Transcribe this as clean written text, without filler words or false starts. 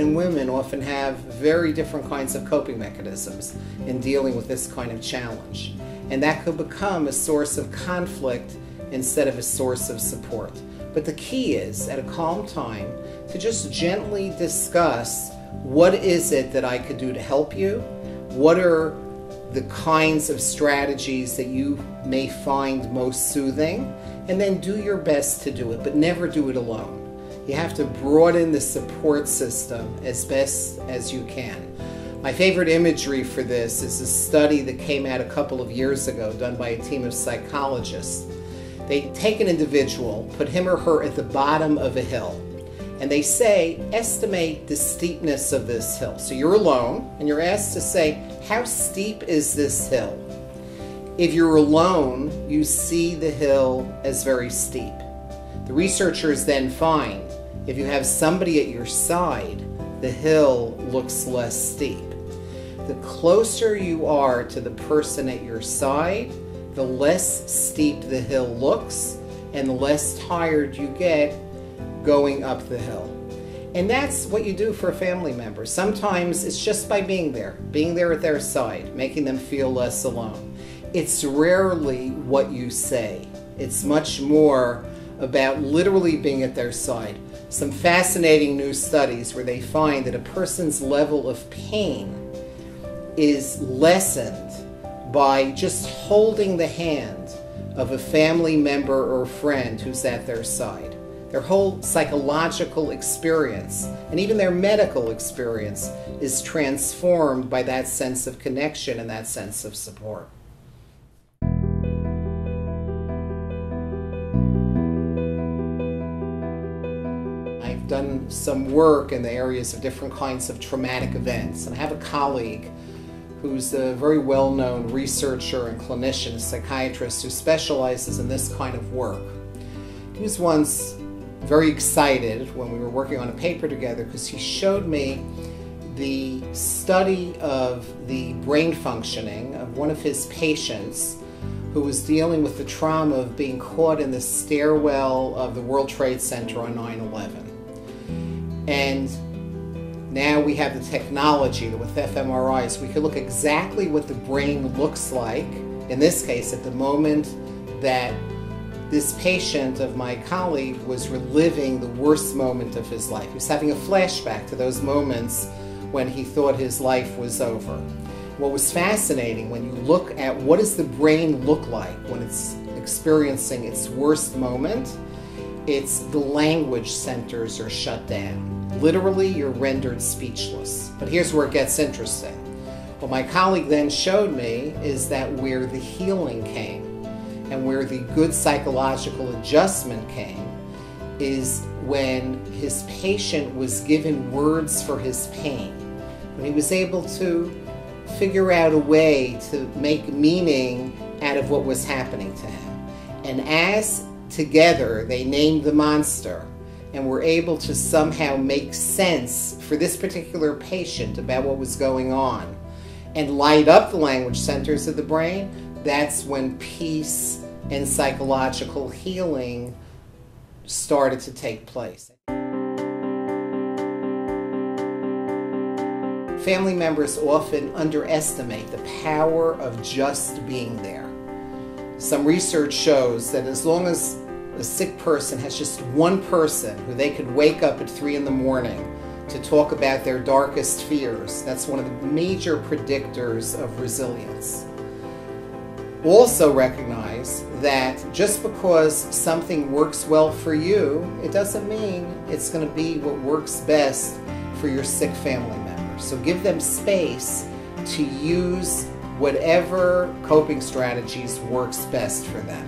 men and women often have very different kinds of coping mechanisms in dealing with this kind of challenge. And that could become a source of conflict instead of a source of support. But the key is, at a calm time, to just gently discuss, what is it that I could do to help you? What are the kinds of strategies that you may find most soothing? And then do your best to do it, but never do it alone. You have to broaden the support system as best as you can. My favorite imagery for this is a study that came out a couple of years ago done by a team of psychologists. They take an individual, put him or her at the bottom of a hill, and they say, estimate the steepness of this hill. So you're alone, and you're asked to say, how steep is this hill? If you're alone, you see the hill as very steep. The researchers then find, if you have somebody at your side, the hill looks less steep. The closer you are to the person at your side, the less steep the hill looks, and the less tired you get going up the hill. And that's what you do for a family member. Sometimes it's just by being there at their side, making them feel less alone. It's rarely what you say. It's much more about literally being at their side. Some fascinating new studies where they find that a person's level of pain is lessened by just holding the hand of a family member or friend who's at their side. Their whole psychological experience and even their medical experience is transformed by that sense of connection and that sense of support. I've done some work in the areas of different kinds of traumatic events, and I have a colleague who's a very well-known researcher and clinician, a psychiatrist who specializes in this kind of work. He was once very excited when we were working on a paper together because he showed me the study of the brain functioning of one of his patients who was dealing with the trauma of being caught in the stairwell of the World Trade Center on 9/11. And now we have the technology that with fMRIs, we can look exactly what the brain looks like, in this case, at the moment that this patient of my colleague was reliving the worst moment of his life. He was having a flashback to those moments when he thought his life was over. What was fascinating, when you look at what does the brain look like when it's experiencing its worst moment, it's the language centers are shut down. Literally, you're rendered speechless. But here's where it gets interesting. What my colleague then showed me is that where the healing came and where the good psychological adjustment came is when his patient was given words for his pain, when he was able to figure out a way to make meaning out of what was happening to him. And as together they named the monster and were able to somehow make sense for this particular patient about what was going on and light up the language centers of the brain, that's when peace and psychological healing started to take place. Family members often underestimate the power of just being there. Some research shows that as long as a sick person has just one person who they could wake up at 3 in the morning to talk about their darkest fears, that's one of the major predictors of resilience. Also recognize that just because something works well for you, it doesn't mean it's going to be what works best for your sick family member. So give them space to use whatever coping strategies works best for them.